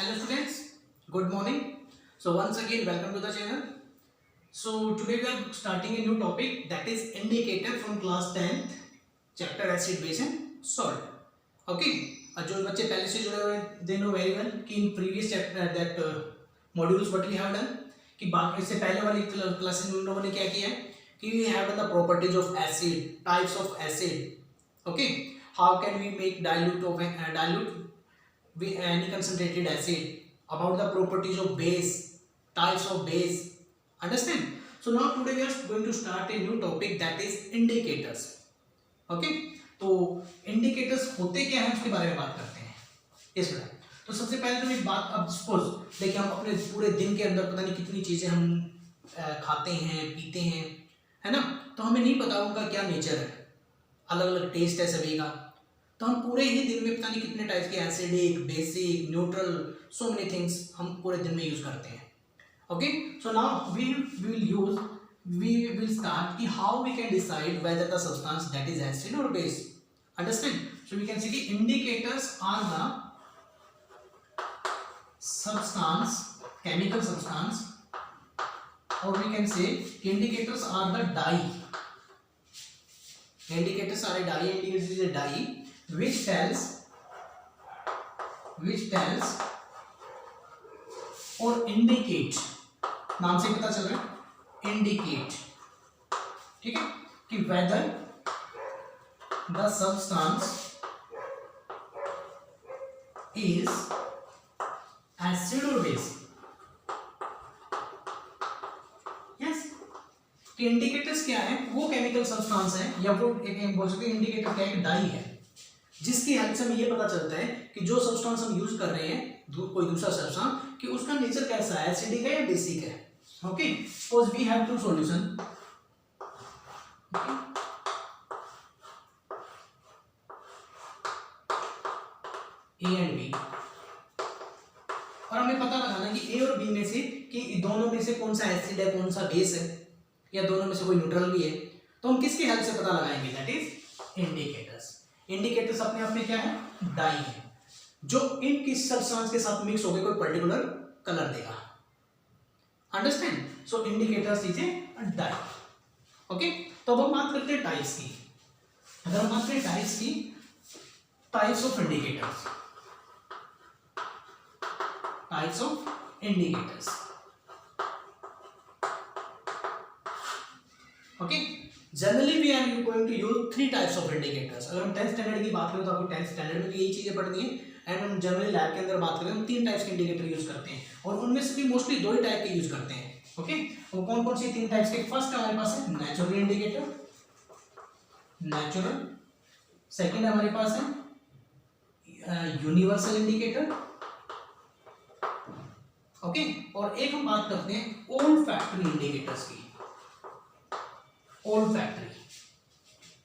Hello students, good morning. So once again welcome to the channel. So today we are starting a new topic, that is indicator from class 10th chapter acid base and salt. Okay, और जो बच्चे पहले से जुड़े हुए they know very well कि in previous chapter that modules what we have done कि बाकी इससे पहले वाली क्लासेस में हम लोगों ने क्या किया है कि we have done the properties of acid, types of acid. Okay, how can we make dilute of dilute with any concentrated acid, about the properties of base, types of base. Understand? So now today we are going to start a new topic, that is indicators. Okay, तो indicators होते क्या हैं उसके बारे में बात करते हैं इस बार. तो सबसे पहले तो एक बात, अब सपोज देखिए हम अपने पूरे दिन के अंदर पता नहीं कितनी चीजें हम खाते हैं पीते हैं, है ना, तो हमें नहीं पता उनका क्या नेचर है, अलग अलग टेस्ट है सभी का. तो हम पूरे ही दिन में पता नहीं कितने टाइप के acidic, basic, neutral, so many things हम पूरे दिन में यूज करते हैं. Okay, so now we will start कि how we can decide whether the substance that is acid और base. Understand? So we can see कि indicators are the substance, chemical substance, और we can say indicators are the dye. Indicators are a dye. Indicators is a dye which tells or indicate, नाम से पता चल रहा है indicate, ठीक है, कि whether the substance is acid or base. कि इंडिकेटर्स क्या है, वो केमिकल सब्सटेंस है या वो एक बोल सकते हैं इंडिकेटर क्या है, डाई है, जिसकी हेल्प से हमें ये पता चलता है कि जो सब्सटेंस हम यूज कर रहे हैं कोई दूसरा सब्सटेंस कि उसका नेचर कैसा है, एसिडिक है या बेसिक है. Okay, suppose we have two solution, A and B, और हमें पता लगाना कि ए और बी में से कि दोनों में से कौन सा एसिड है कौन सा बेस है, या दोनों में से कोई न्यूट्रल भी है. तो हम किसकी हेल्प से पता लगाएंगे, दैट इज इंडिकेटर्स. इंडिकेटर्स अपने आप में क्या है, डाई है, जो इन किस सब्सटेंस के साथ मिक्स होकर कोई पर्टिकुलर कलर देगा. Understand? So indicators is a dye. Okay, तो अब हम बात करते हैं टाइप्स की. अगर हम बात करें टाइप्स की, types of indicators, types of indicators. Okay, generally we are going to use 3 types of indicators. अगर हम 10th स्टैंडर्ड की बात करें तो आपको 10th स्टैंडर्ड में भी यही चीजें पढ़नी है. एंड हम जनरली लैब के अंदर बात करें हम 3 टाइप्स के इंडिकेटर यूज करते हैं, और उनमें से भी मोस्टली 2 ही टाइप के यूज करते हैं. ओके, वो कौन कौन से 3 टाइप्स के? फर्स्ट हमारे पास है नेचुरल इंडिकेटर, नेचुरल. सेकेंड हमारे पास है यूनिवर्सल इंडिकेटर. ओके, और एक हम बात करते हैं ओल्ड फैक्ट्री इंडिकेटर्स की, ओल्ड फैक्ट्री.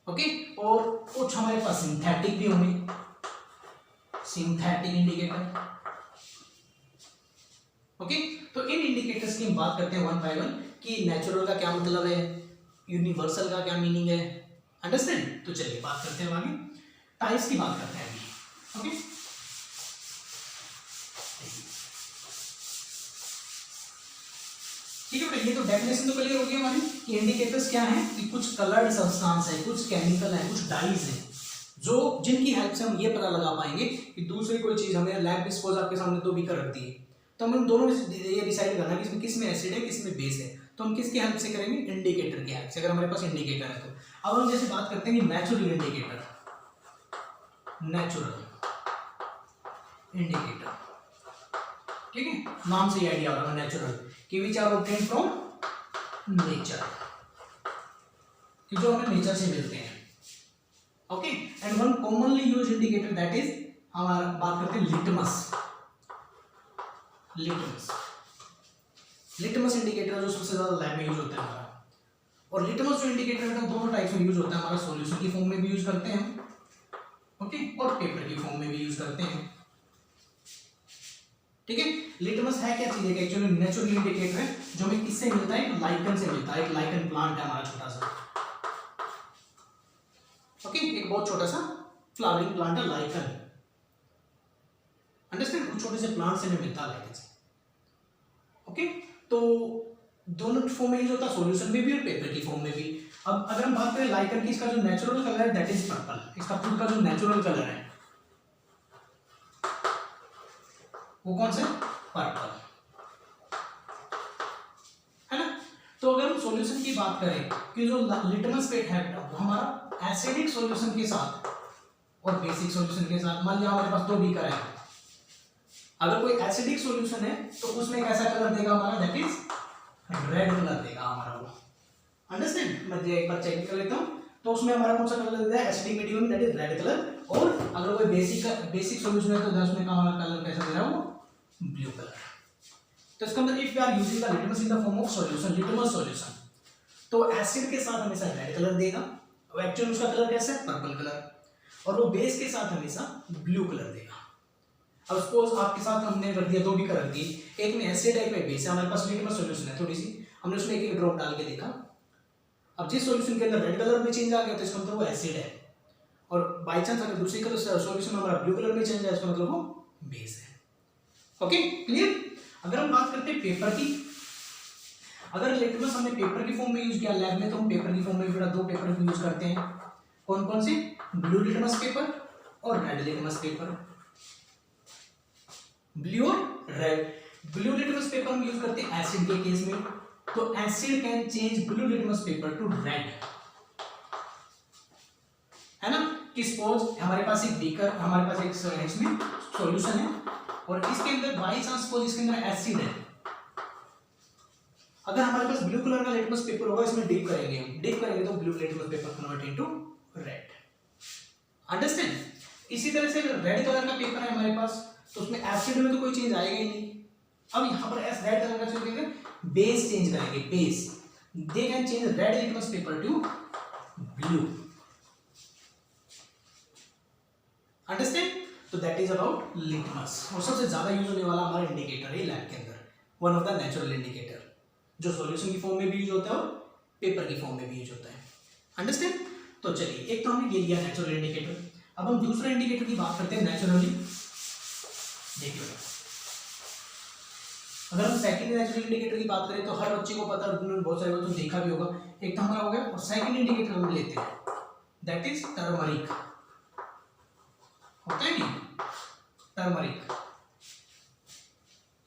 ओके, और कुछ हमारे पास सिंथेटिक भी होंगे, सिंथेटिक इंडिकेटर. ओके, तो इन इंडिकेटर्स की हम बात करते हैं वन बाय वन कि नेचुरल का क्या मतलब है, यूनिवर्सल का क्या मीनिंग है. अंडरस्टैंड? तो चलिए बात करते हैं आगे, टाइप्स की बात करते हैं अभी. ओके, ठीक है, ये तो डेफिनेशन तो क्लियर हो गई हमारी कि इंडिकेटर्स क्या है, कि कुछ कलर्ड सब्सटेंस है, कुछ केमिकल है, कुछ डाइज है, जो जिनकी हेल्प से हम ये पता लगा पाएंगे कि दूसरी कोई चीज हमें लैब में सपोज आपके सामने 2 बीकर रख दिए, तो हम दोनों में से ये डिसाइड करना कि इसमें किस में एसिड है किस में बेस है. तो हम किसकी हेल्प से करेंगे, इंडिकेटर की हेल्प से, अगर हमारे पास इंडिकेटर है. तो अब हम जैसे बात करते हैं कि नेचुरल इंडिकेटर, नेचुरल इंडिकेटर, ठीक है, नाम से ही आइडिया होगा नेचुरल, कि which are obtain from nature, कि जो हमें नेचर से मिलते हैं. Okay, and one commonly use indicator that is, हमारा बात करते हैं लिटमस. लिटमस, लिटमस इंडिकेटर जो सबसे ज्यादा लैब में यूज होता है हमारा. और लिटमस जो इंडिकेटर है दोनों टाइप्स में यूज होता है हमारा, सॉल्यूशन की फॉर्म में भी यूज करते हैं, ओके, और पेपर की फॉर्म में भी यूज करते हैं. ठीक है, लिटमस है क्या चीज है, एक्चुअली नेचुरल इंडिकेटर है जो हमें किससे मिलता है, लाइकन से मिलता है. एक लाइकन प्लांट है हमारा छोटा सा, ओके, एक बहुत छोटा सा फ्लावरिंग प्लांट है लाइकन. अंडरस्टैंड, कुछ छोटे से प्लांट से हमें मिलता है लाइक ऐसे। ओके, तो दोनों फॉर्म में यूज होता है, सॉल्यूशन में भी और पेपर की फॉर्म में भी। अब अगर हम बात करें लाइकन की, इसका जो नेचुरल कलर है दैट इज पर्पल। इसका खुद का जो नेचुरल कलर है वो कौन सा है? पर्पल, है ना। तो अगर हम सॉल्यूशन की बात करें कि जो लिटमस पेपर है वो हमारा एसिडिक सॉल्यूशन के साथ और बेसिक सॉल्यूशन के साथ, मान लिया हमारे पास दो बीकर है, अगर कोई एसिडिक सॉल्यूशन है तो उसमें कैसा कलर देगा हमारा, दैट इज रेड कलर देगा हमारा वो। अंडरस्टैंड, मैं एक बार चेक कर लेता हूं। तो उसमें हमारा कौन सा कलर देता है? एसिडिक मीडियम में, दैट इज रेड कलर। और अगर कोई बेसिक सॉल्यूशन है तो उसमें का हमारा कलर कैसा दे रहा है वो ब्लू कलर। तो इसका मतलब if we are using the litmus in the form of solution, litmus solution, तो एसिड के साथ हमेशा रेड कलर देगा, और एक्चुअली उसका कलर कैसा है? Purple colour. और वो बेस के साथ हमेशा ब्लू कलर देगा। अब सपोज आपके साथ हमने रख दिया, दो भी रख दी, एक में एसिड है एक में बेस है, हमारे पास लिटमस सॉल्यूशन है थोड़ी सी, हमने उसमें एक ड्रॉप डाल के देखा। अब जिस सॉल्यूशन के अंदर रेड कलर में चेंज आ गया तो इसका मतलब वो एसिड है, और बाई चांस अगर दूसरी का सॉल्यूशन हमारा ब्लू कलर में चेंज है, इसका मतलब वो बेस है। Okay, clear. अगर हम बात करते हैं पेपर की, अगर लिटमस हमने पेपर की फॉर्म में यूज किया लैब में, तो हम पेपर की फॉर्म में दो पेपर यूज करते हैं। कौन कौन से? ब्लू लिटमस पेपर और रेड लिटमस पेपर। ब्लू और रेड। ब्लू लिटमस पेपर हम यूज करते हैं एसिड के केस में, तो acid can change blue litmus paper two red, है ना। कि सपोज हमारे पास एक बीकर, हमारे पास एक इसमें सॉल्यूशन है और इसके अंदर बाई चांस सपोज इसके अंदर एसिड है, अगर हमारे पास ब्लू कलर का लिटमस पेपर होगा, इसमें डिप करेंगे तो blue litmus paper convert into red. Understand. इसी तरह से रेड कलर का पेपर है हमारे पास, तो उसमें एसिड में तो कोई चेंज आएगा ही नहीं। अब यहां पर रेड कलर का चेंज करेंगे, बेस चेंज करेंगे, base, they can change red litmus paper two blue. Understand. तो दैट इज अबाउट लिटमस, और सबसे ज्यादा यूज होने वाला हमारा इंडिकेटर है लैब के अंदर, one of the natural indicator, जो सॉल्यूशन की फॉर्म में भी यूज होता है और पेपर की फॉर्म में भी यूज होता है। अंडरस्टैंड। तो चलिए, एक तो हमने ये लिया नेचुरल इंडिकेटर। अब हम दूसरा इंडिकेटर की बात करते हैं नेचुरली। देखिए, अगर हम सेकंड नेचुरल इंडिकेटर की बात करें तो हर बच्चे को पता है, उन्होंने बहुत सारे बच्चों ने देखा भी होगा। एक तो हमारा हो गया, और सेकंड इंडिकेटर हम लेते हैं दैट इज टर्मरिक, होता है नहीं, टर्मरिक,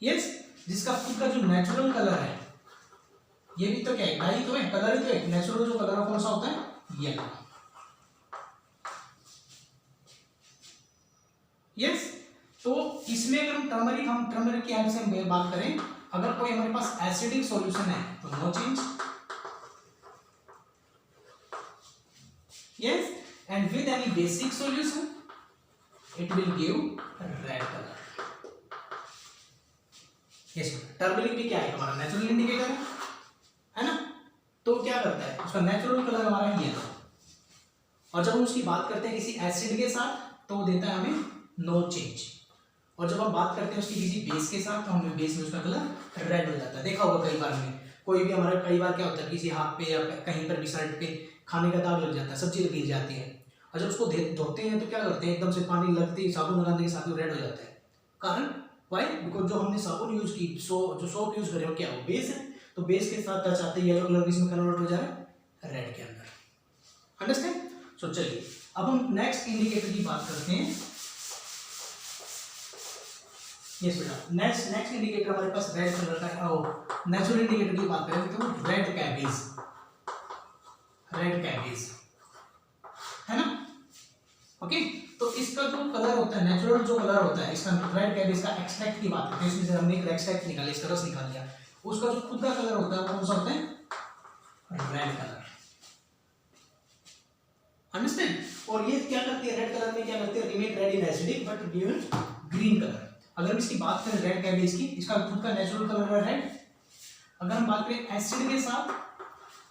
यस, जिसका खुद का जो नेचुरल कलर है, ये भी तो क्या है, डाई तो है, कलर ही तो है। नेचुरल जो कलर है कौन सा होता है? Yellow, yes. तो इसमें अगर हम टर्मरिक की हेल्प से बात करें, अगर कोई हमारे पास एसिडिक सॉल्यूशन है तो no change, yes, and with any basic solution it will give red colour, yes. Turmeric भी क्या है, हमारा नेचुरल इंडिकेटर है ना। तो क्या करता है, उसका नेचुरल कलर हमारा येलो, और जब हम उसकी बात करते हैं किसी एसिड के साथ तो वो देता है हमें नो चेंज, और जब हम बात करते हैं उसकी किसी बेस के साथ तो हमें बेस में उसका कलर रेड हो जाता है। देखा होगा कई बार में, कोई भी हमारा कई बार क्या होता है, किसी हाथ पे या कहीं पर भी शर्ट पे खाने का दाग लग जाता है, सब्जी गिर जाती है, और जब उसको धोते हैं तो क्या करते हैं, एकदम से पानी लगते ही साबुन लगाने के साथ वो रेड हो जाता है। कारण वाई? बिकॉज जो हमने साबुन यूज की, जो सोप यूज करे हो, क्या वो बेस है, तो बेस के साथ टच आते येलो कलर इसमें कन्वर्ट हो जा रहा है रेड के अंदर। अंडरस्टैंड। सो चलिए, अब हम नेक्स्ट इंडिकेटर की बात करते हैं। यस बेटा, नेक्स्ट इंडिकेटर हमारे पास रेड कलर का है। नेचुरल इंडिकेटर की बात करें तो रेड कैबेज है ना। ओके, तो इसका जो कलर होता है, नेचुरल जो कलर होता है इसका, रेड कैबेज का एक्सट्रैक्ट की बात करते हैं, इसमें से हमने एक एक्सट्रैक्ट निकाला, इसका रस निकाल लिया, उसका जो खुद का कलर होता है वो कौन सा होता है? Red colour. अंडरस्टैंड। और ये क्या करती है, रेड कलर में क्या करती है, remain red in acidic but given green colour. अगर हम इसकी बात करें रेड कैबेज की, इसका खुद का नेचुरल कलर है रेड। अगर हम बात करें एसिड के साथ,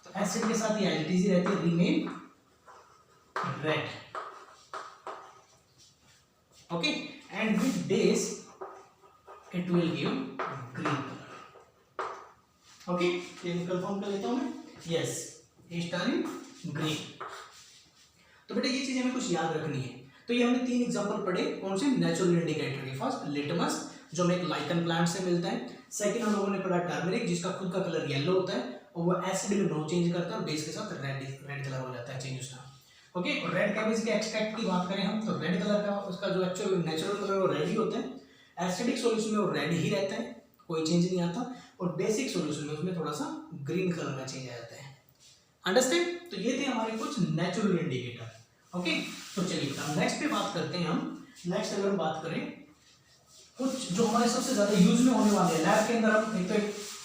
तो एसिड के साथ ये एंटीजी रहती है, remain red, okay, and with base it will give green colour. Okay, ये कंफर्म कर लेता हूं मैं, यस, इज टर्न ग्रीन। तो बेटा ये चीज हमें कुछ याद रखनी है। तो ये हमने 3 एग्जांपल पढ़े कौन से, नेचुरल इंडिकेटर के। फर्स्ट लिटमस जो हमें एक लाइकन प्लांट से मिलता है। सेकंड हम लोगों ने पढ़ा टर्मरिक जिसका खुद का कलर येलो होता है और वो एसिड में नो चेंज करता है और बेस के साथ रेड कलर हो जाता है चेंज उसका। ओके, और रेड कैबेज के एक्सट्रैक्ट की बात करें हम तो रेड कलर का उसका जो एक्चुअल नेचुरल कलर वो रेड ही होता है। एसिडिक सॉल्यूशन में वो रेड ही रहता है, कोई चेंज नहीं आता, और बेसिक सॉल्यूशन में उसमें थोड़ा सा ग्रीन कलर का चेंज आ जाता है। अंडरस्टैंड? तो ये थे हमारे कुछ नेचुरल इंडिकेटर। ओके, तो चलिए हम नेक्स्ट पे बात करते हैं। हम नेक्स्ट अगर हम बात करें कुछ जो हमारे सबसे ज्यादा यूज में होने वाले हैं लैब के अंदर, हम एक तो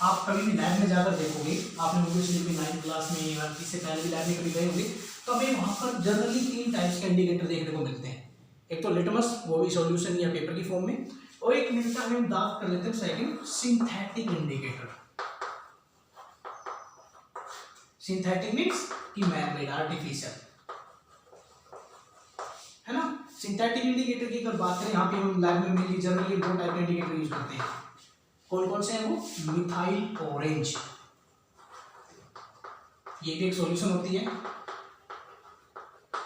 आप कभी भी लैब में जाकर देखोगे, आपने ऑब्वियसली भी 9th क्लास में या इससे पहले भी लैब में कभी गए होंगे, तो हमें वहां पर जनरली 3 टाइप्स के इंडिकेटर देखने को मिलते हैं। एक तो लिटमस, वो भी सॉल्यूशन या पेपर की फॉर्म में, और एक मिनट का हम बात कर लेते हैं second synthetic indicator. Synthetic means कि मैन-मेड, आर्टिफिशियल, है ना। सिंथेटिक इंडिकेटर की अगर बात करें यहाँ पे हम लैब में मेनली जनरली 2 टाइप के इंडिकेटर यूज करते हैं। कौन कौन से हैं वो? मिथाइल ऑरेंज, ये भी एक सॉल्यूशन होती है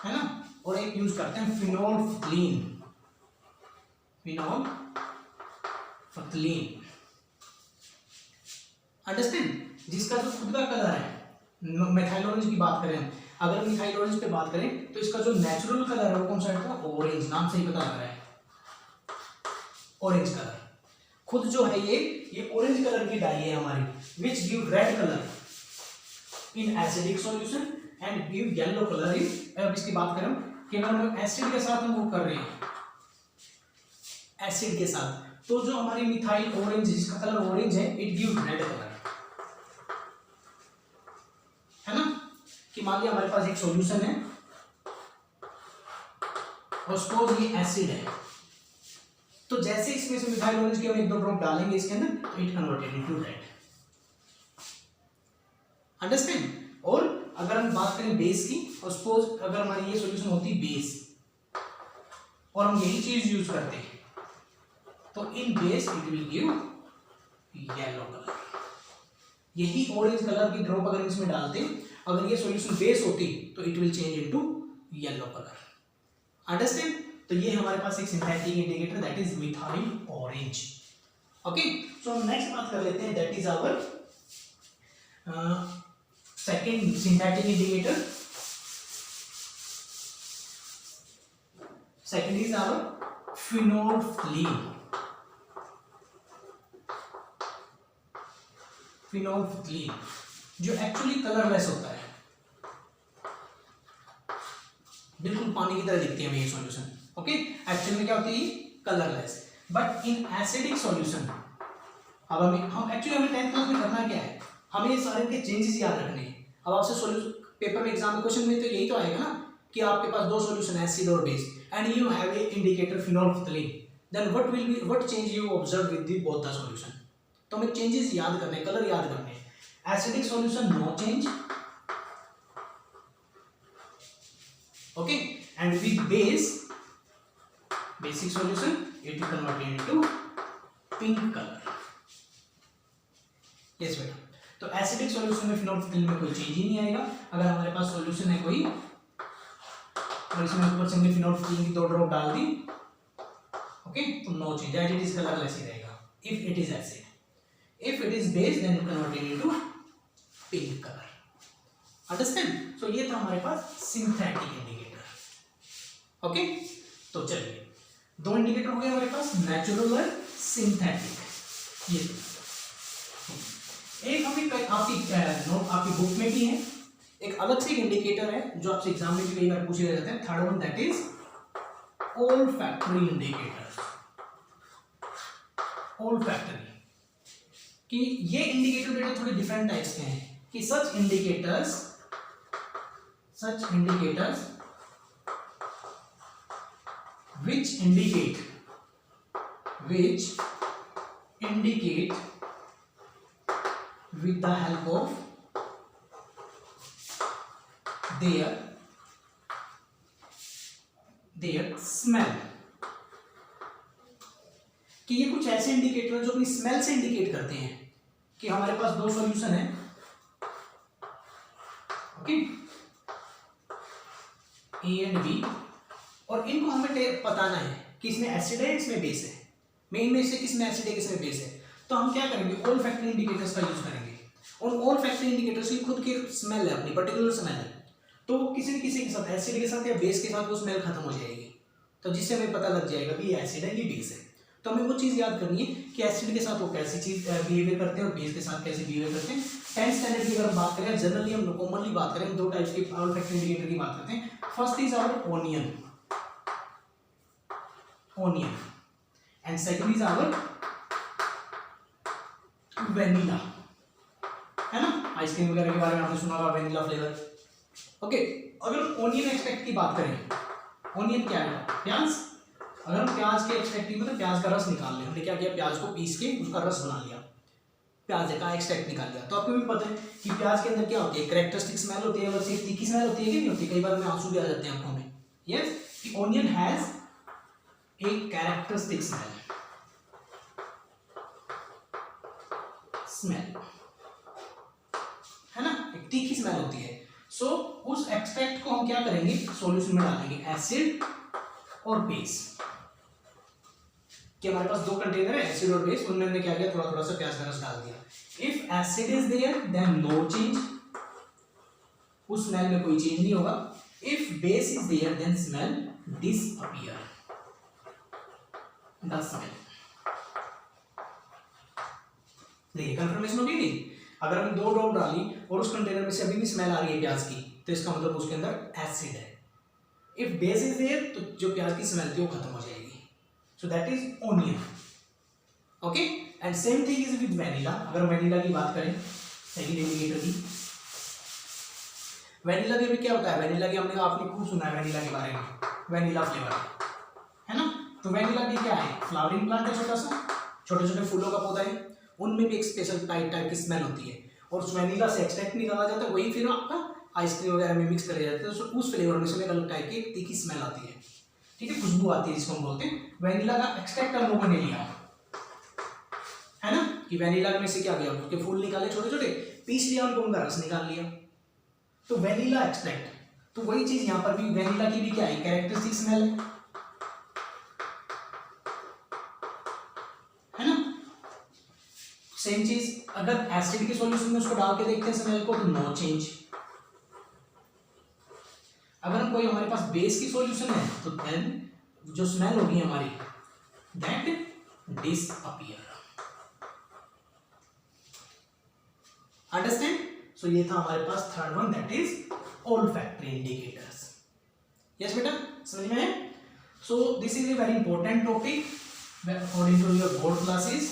ना, और एक यूज करते हैं फिनोल्फ्थलीन। फिनोल्फ्थलीन, अंडरस्टैंड, जिसका जो खुद का कलर है। मिथाइल ऑरेंज की बात करें हम, अगर मिथाइल ऑरेंज पे बात करें तो इसका जो नेचुरल कलर है वो कौन सा है? ऑरेंज, नाम से ही पता लग रहा है, ऑरेंज कलर। खुद जो है ये ऑरेंज कलर की डाई है हमारी, which give red colour in acidic solution and give yellow colour इन। अब इसकी बात करें कि अगर हम एसिड के साथ हम वो कर रहे हैं, एसिड के साथ, तो जो हमारी मिथाइल ऑरेंज जिसका कलर ऑरेंज है, इट गिव रेड कलर, है ना। कि मान लिया हमारे पास एक सॉल्यूशन है और सपोज ये एसिड है, तो जैसे इसमें से मिथाइल ऑरेंज के हम 1-2 ड्रॉप डालेंगे इसके अंदर, तो it converted into red, understand. और अगर हम बात करें बेस की, और सपोज अगर हमारी ये सॉल्यूशन होती बेस और हम यही चीज यूज करते हैं, तो in base it will give yellow colour. यही ऑरेंज कलर की ड्रॉप अगर इसमें डालते, अगर ये सॉल्यूशन बेस होती तो it will change into yellow colour, understand. तो ये हमारे पास एक synthetic indicator that is methyl orange. Okay, so हम नेक्स्ट बात कर लेते हैं, that is our second synthetic indicator. Second is our phenolphthalein. Phenolphthalein जो एक्चुअली कलरलेस होता है, बिल्कुल पानी की तरह दिखती है ये सॉल्यूशन। ओके, एक्चुअली में क्या होती है? Colourless, but in acidic solution. अब हम एक्चुअली हमें 10th क्लास में करना क्या है, हमें ये सारे के चेंजेस याद रखने हैं। अब आपसे सॉल्यूशन पेपर में एग्जाम में क्वेश्चन में तो यही तो आएगा ना कि आपके पास 2 सॉल्यूशन है, एसिड और base, and you have a indicator phenolphthalein, then what change you observe with the both the solution. तो हमें चेंजेस याद करने, कलर याद करने हैं। Acidic solution no change, okay, and with base, basic solution it will convert into pink colour. Yes बेटा, तो acidic solution में फिनोल्फ्थलीन में कोई चेंज ही नहीं आएगा। अगर हमारे पास सॉल्यूशन है कोई और इसमें ऊपर से हमने फिनोल्फ्थलीन की 2 ड्रॉप डाल दी, ओके, तो no change, as it is colourless ही रहेगा if it is acid. If it is base, then it converted into pink color. Understand? So ये था हमारे पास synthetic indicator. Okay? तो चलिए 2 इंडिकेटर हो गए हमारे पास, नेचुरल और सिंथेटिक। ये एक हमें आपकी बुक में भी है, एक अलग से इंडिकेटर है जो आपसे एग्जाम में भी कई बार पूछे जाते हैं। Third one that is olfactory indicator. olfactory कि ये इंडिकेटर बेटा थोड़े डिफरेंट टाइप्स के हैं कि सच indicators which indicate with the help of their smell, कि ये कुछ ऐसे इंडिकेटर हैं जो अपनी स्मेल से इंडिकेट करते हैं कि हमारे पास 2 सॉल्यूशन है, ओके, ए एंड बी, और इनको हमें बताना है कि इसमें एसिड है इसमें बेस है, मेन में से किसमें एसिड है किसमें बेस है। तो हम क्या करेंगे, ऑल फैक्टर इंडिकेटर्स का यूज करेंगे। और ऑल फैक्टर इंडिकेटर्स की खुद की स्मेल है, अपनी पर्टिकुलर स्मेल है, तो किसी न किसी के साथ एसिड के साथ या बेस के साथ वो स्मेल खत्म हो जाएगी, तो जिससे हमें पता लग जाएगा कि ये एसिड है ये बेस है। तो हमें वो चीज़ याद करनी है कि एसिड के साथ वो कैसी चीज बिहेवियर करते हैं और बेस के साथ कैसे बिहेवियर करते हैं। 10th स्टैंडर्ड की अगर बात करें, जनरली हम कॉमनली बात करें, दो टाइप्स के ऑल फैक्टर इंडिकेटर की बात करते हैं। First is our onion and second is our vanilla, है ना। आइसक्रीम वगैरह के बारे में आपने सुना होगा, वेनिला फ्लेवर। ओके, अगर ओनियन एक्सट्रैक्ट की बात करें, ओनियन क्या है, प्याज। अगर हम प्याज के एक्सट्रैक्ट की मतलब प्याज का रस निकाल लें, हमने क्या किया, प्याज को पीस के उसका रस बना लिया, प्याज का एक्सट्रैक्ट निकाल लिया। तो आपको भी पता है कि प्याज के अंदर क्या होती है, कैरेक्टरिस्टिक स्मेल होती है, वैसे तीखी स्मेल होती है कि नहीं होती, कई बार में आंसू भी आ जाते हैं आंखों में। Yes, onion has a characteristic smell, है ना, एक तीखी स्मेल होती है। सो उस एक्सट्रैक्ट को हम क्या करेंगे, सॉल्यूशन में डालेंगे, एसिड और बेस। कि हमारे पास दो कंटेनर है, एसिड और बेस, उनमें हमने क्या किया, थोड़ा थोड़ा सा प्याज का रस डाल दिया। If acid is there then no change, उस स्मेल में कोई चेंज नहीं होगा। If base is there then smell disappear, the smell. देखिए कंफर्मेशन होगी नहीं, अगर हमने 2 ड्रॉप डाली और उस कंटेनर में से अभी भी स्मेल आ रही है प्याज की, तो इसका मतलब उसके अंदर एसिड है। इफ बेस इज देयर तो जो प्याज की स्मेल थी वो खत्म हो जाएगी। So that is onion. Okay, and same thing is with vanilla. अगर वेनिला की बात करें, सेकंड इंडिकेटर की, वेनिला भी अभी क्या होता है, वेनिला की आपने खूब सुना है वेनिला के बारे में, वेनिला फ्लेवर, है ना। तो वेनिला भी क्या है, फ्लावरिंग प्लांट है, छोटा सा, छोटे छोटे फूलों का पौधा है, उनमें भी एक स्पेशल टाइप की स्मेल होती है, और उस वेनिला से एक्सट्रैक्ट निकाला जाता है, वही फिर आपका आइसक्रीम वगैरह में मिक्स करे जाते हैं, तो उस फ्लेवर में से एक अलग टाइप की तीखी स्मेल आती है, ठीक है, खुशबू आती है, जिसको हम बोलते हैं। वेनिला का एक्सट्रैक्ट हम लोगों ने लिया, है ना, कि वेनिला में से क्या किया, उसके फूल निकाले छोटे छोटे, पीस लिया उनको, उनका रस निकाल लिया, तो वेनिला एक्सट्रैक्ट। तो वही चीज यहाँ पर भी, वेनिला की भी क्या है, कैरेक्टरिस्टिक स्मेल है ना। सेम चीज अगर एसिड के सॉल्यूशन में उसको डाल के देखते हैं स्मेल को, तो नो चेंज। अगर कोई हमारे पास बेस की सॉल्यूशन है, तो देन जो स्मेल होगी हमारी, दैट डिसअपीयर। अंडरस्टैंड। सो ये था हमारे पास third one, that is olfactory indicators. Yes बेटा, समझ में है। So this is a very important topic according to your board classes,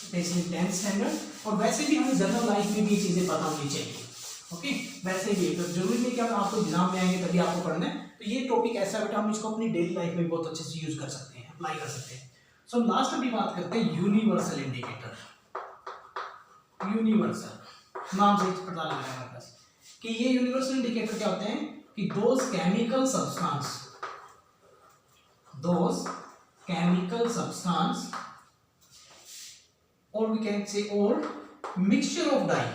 specially 10th standard. और वैसे भी हमें जनरल लाइफ में भी ये चीजें पता होनी चाहिए। ओके, वैसे भी तो जरूरी नहीं कि आपको एग्जाम में आएंगे तभी आपको पढ़ना है, तो ये टॉपिक ऐसा है बेटा, हम इसको अपनी डेली लाइफ में बहुत अच्छे से यूज कर सकते हैं, अप्लाई कर सकते हैं। सो लास्ट अभी बात करते हैं यूनिवर्सल इंडिकेटर। यूनिवर्सल नाम से पता लग रहा है हमारे पास कि ये यूनिवर्सल इंडिकेटर क्या होते हैं, कि दोज केमिकल सब्सटेंस और वी कैन से और मिक्सचर ऑफ डाई,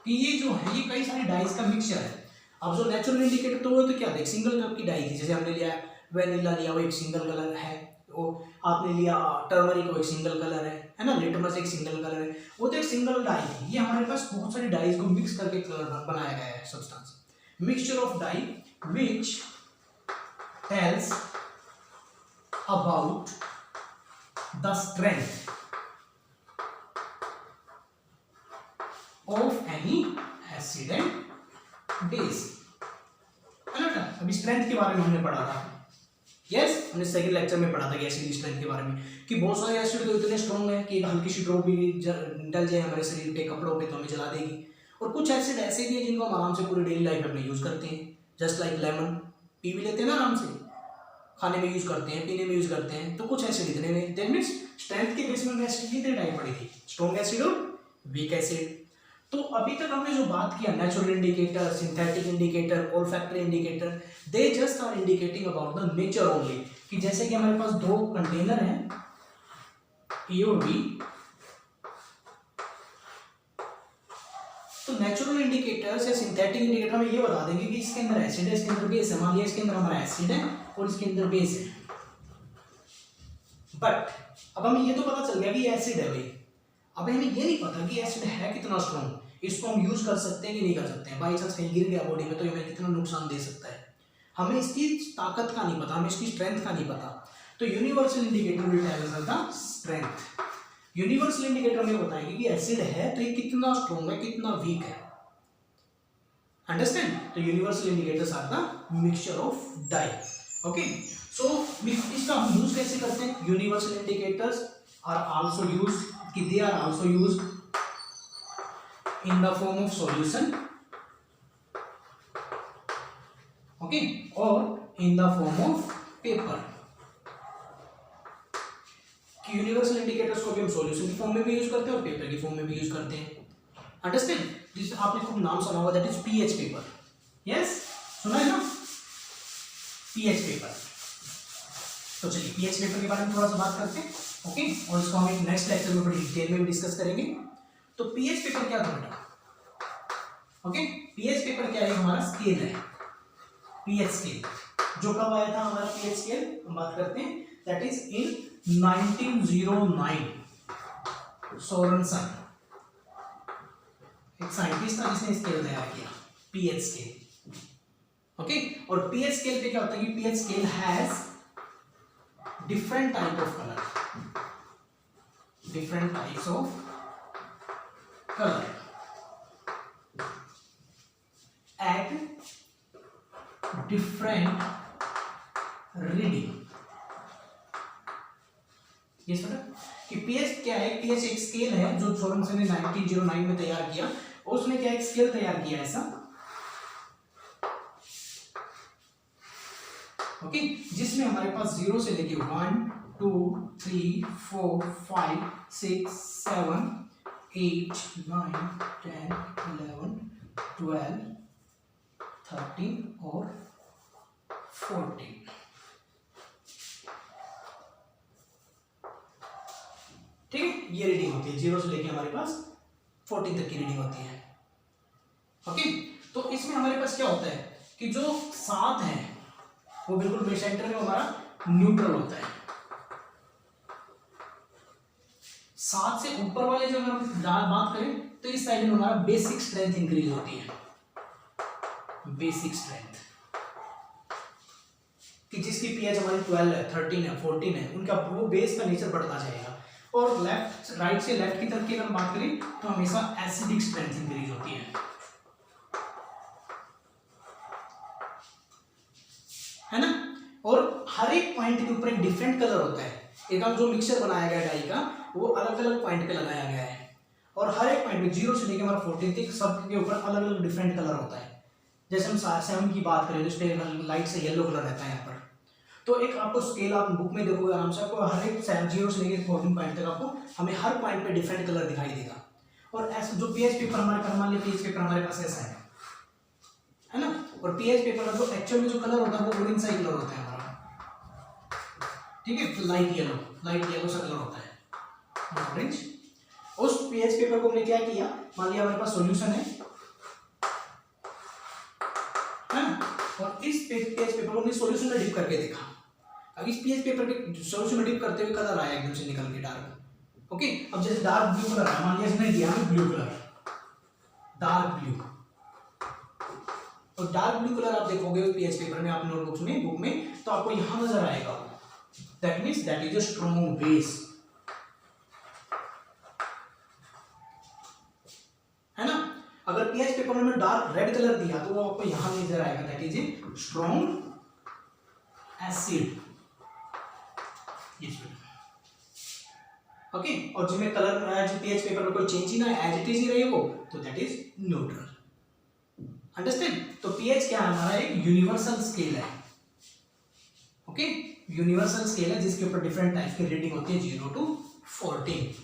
कि ये जो है ये कई सारे डाइस का मिक्सचर है। अब जो नेचुरल इंडिकेटर तो वो तो क्या देख, सिंगल कलर की डाई थी, जैसे हमने लिया वेनिला लिया, वो एक सिंगल कलर है, वो आपने लिया टर्मरिक, वो एक सिंगल कलर है ना, लिटमस एक सिंगल कलर है, वो तो एक सिंगल डाई थी। ये हमारे पास बहुत सारी डाइज को मिक्स करके कलर बनाया गया है substance, mixture of dye which tells about the strength of any acid and base, है ना। अभी स्ट्रेंथ के बारे में हमने पढ़ा था, यस हमने सेकंड लेक्चर में पढ़ा था कि एसिड स्ट्रेंथ के बारे में, कि बहुत सारे एसिड तो इतने स्ट्रॉन्ग है कि एक हल्की सी ड्रॉप भी डल जाए हमारे शरीर पे, कपड़ों पे, तो हमें जला देगी। और कुछ एसिड ऐसे भी है जिनको हम आराम से पूरी डेली लाइफ में अपने यूज करते हैं, जस्ट लाइक लेमन, पी भी लेते हैं ना आराम से, खाने में यूज करते हैं, पीने में यूज करते हैं। तो कुछ एसिड इतने में, दैट मींस स्ट्रेंथ के बेस में एसिड की 3 टाइप पड़ी थी, स्ट्रॉन्ग एसिड और वीक एसिड। तो अभी तक हमने जो बात किया, natural indicator, synthetic indicator, olfactory indicator, they just are indicating about the nature only, कि जैसे कि हमारे पास 2 कंटेनर हैं ए और बी, तो नेचुरल इंडिकेटर्स या सिंथेटिक इंडिकेटर हमें ये बता देंगे कि इसके अंदर एसिड है, इसके अंदर बेस है। मान लिया इसके अंदर हमारा एसिड है और इसके अंदर बेस है, बट अब हमें ये तो पता चल गया कि एसिड है भाई। अब हमें ये नहीं पता कि एसिड है कितना स्ट्रॉन्ग, इसको हम यूज कर सकते हैं कि नहीं कर सकते हैं। बाई चांस कहीं गिर गया बॉडी में तो हमें कितना नुकसान दे सकता है, हमें इसकी ताकत का नहीं पता, हमें इसकी स्ट्रेंथ का नहीं पता। तो universal indicator will tell us the strength. Universal indicator हमें बताएंगे कि एसिड है तो ये कितना स्ट्रॉन्ग है, कितना वीक है। अंडरस्टैंड? तो universal indicators are the mixture of dye. Okay, so इसका हम यूज कैसे करते हैं? Universal indicators are also use कि they are also use in the form of solution, okay, और in the form of paper. Universal indicators को भी हम सॉल्यूशन की फॉर्म में भी यूज करते हैं और पेपर की फॉर्म में भी यूज करते हैं। अंडरस्टैंड? जिस आपने खूब नाम सुना होगा, that is pH paper. Yes, सुना है ना, पीएच पेपर। तो चलिए पीएच पेपर के बारे में थोड़ा सा बात करते हैं, ओके, और इसको हम एक नेक्स्ट लेक्चर में बड़ी डिटेल में भी डिस्कस करेंगे। तो पीएच पेपर क्या था बेटा? ओके, पीएच पेपर क्या है? हमारा स्केल है, पीएच स्केल। जो कब आया था हमारा पीएच स्केल, हम बात करते हैं, दैट इज इन 1909। सोरेनसन एक साइंटिस्ट था जिसने स्केल तैयार किया, पीएच स्केल। ओके, और पीएच स्केल पे क्या होता है कि pH scale has different type of colour, different types of colour at different reading. ये समझा कि पीएच क्या है? पीएच एक स्केल है जो सोरेनसन ने 1909 में तैयार किया, और उसने क्या एक स्केल तैयार किया ऐसा, ओके, जिसमें हमारे पास 0 से लेके 1 2 3 4 5 6 7 8 9 10 11 12 13 और 14। ठीक है, ये रीडिंग होती है 0 से लेके हमारे पास 14 तक की रीडिंग होती है। ओके, तो इसमें हमारे पास क्या होता है कि जो 7 है वो बिल्कुल सेंटर में हमारा न्यूट्रल होता है। 7 से ऊपर वाले जो अगर हम बात करें तो इस साइड में हमारा बेसिक स्ट्रेंथ इंक्रीज होती है, बेसिक स्ट्रेंथ, कि जिसकी पीएच हमारी 12 है, 13 है, 14 है, उनका वो बेस का नेचर बढ़ता जाएगा। और लेफ्ट, राइट से लेफ्ट की तरफ की अगर बात करें तो हमेशा एसिडिक स्ट्रेंथ इंक्रीज होती है ना। और हर एक पॉइंट के ऊपर एक डिफरेंट कलर होता है। एक हम जो मिक्सचर बनाया गया डाई का, वो अलग अलग पॉइंट पे लगाया गया है, और हर एक पॉइंट में 0 से लेकर हमारा 14 तक सब के ऊपर अलग अलग डिफरेंट कलर होता है। जैसे हम 7 की बात करें, जिस पे लाइट से येलो कलर रहता है यहाँ पर, तो एक आपको स्केल आप बुक में देखोगे आराम से, आपको हर एक 0 से लेकर 14 पॉइंट तक आपको हमें हर पॉइंट पे डिफरेंट कलर दिखाई देगा। और ऐसा जो पीएच पेपर हमारे पास, मान लीजिए पीएच पेपर हमारे पास ऐसा है ना, और पीएच पेपर का जो एक्चुअल में जो कलर होता है वो ऑरेंज सा कलर होता है हमारा, ठीक है, लाइट येलो सा कलर होता है, ऑरेंज। उस पीएच पेपर को हमने क्या किया, मान लिया हमारे पास सॉल्यूशन है ना, और इस पीएच पेपर को हमने सॉल्यूशन में डिप करके देखा। अब इस पीएच पेपर के सॉल्यूशन में डिप करते हुए कलर आया एकदम से निकल के डार्क। ओके, अब जैसे डार्क ब्लू कलर है, मान लिया इसने दिया हमें ब्लू कलर, डार्क ब्लू, और डार्क ब्लू कलर आप देखोगे उस पीएच पेपर में, आप नोटबुक्स में, बुक में, तो आपको यहां नजर आएगा, that means that is a strong base, है ना। अगर पीएच पेपर में डार्क रेड कलर दिया तो वो आपको यहां नजर आएगा, that is a strong acid. Okay, और जिसमें कलर जो पीएच पेपर में कोई चेंज ही ना है, एज इट इज ही रहे वो, तो दैट इज न्यूट्रल। अंडरस्टैंड? तो पीएच क्या है? हमारा एक यूनिवर्सल स्केल है। ओके, यूनिवर्सल स्केल है जिसके ऊपर डिफरेंट टाइप की रीडिंग होती है 0 to 14,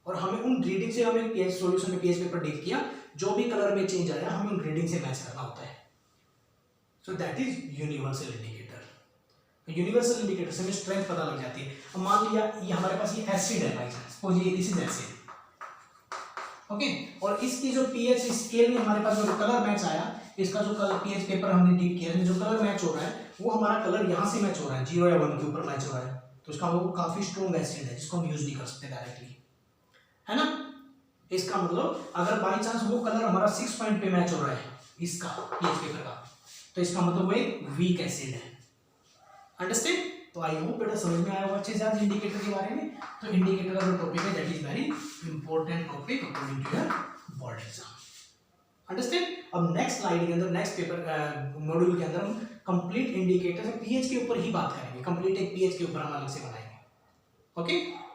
और हमें उन रीडिंग से, हमें पीएच सॉल्यूशन में पीएच पेपर डिप किया, जो भी कलर में चेंज आया हमें उन रीडिंग से मैच करना होता है। So that is universal indicator. Universal indicator से हमें स्ट्रेंथ पता लग जाती है। अब मान लिया ये हमारे पास ये एसिड है, बाई चांस सपोज ये दिस इज एसिड, ओके। और इसकी जो पीएच स्केल में हमारे पास जो कलर मैच आया, इसका जो कलर पीएच पेपर हमने डील किया, जो कलर मैच हो रहा है वो हमारा कलर यहाँ से मैच हो रहा है, 0 या 1 के ऊपर मैच हो रहा है, तो इसका वो काफी स्ट्रॉन्ग एसिड है जिसको हम यूज नहीं कर सकते डायरेक्टली, है ना। इसका मतलब अगर बाई चांस वो कलर हमारा 6 पॉइंट पे मैच हो रहा है इसका पीएच पेपर का, तो इसका मतलब वो एक वीक एसिड है। अंडरस्टैंड? तो आई होप बेटा समझ में आया होगा अच्छे से आज इंडिकेटर के बारे में। तो इंडिकेटर का जो टॉपिक है that is very important topic according to your board exam. Understand? अब नेक्स्ट स्लाइड के अंदर, नेक्स्ट पेपर मॉड्यूल के अंदर हम कंप्लीट इंडिकेटर पीएच के ऊपर ही बात करेंगे, कंप्लीट एक पीएच के ऊपर हम अलग से बनाएंगे। ओके।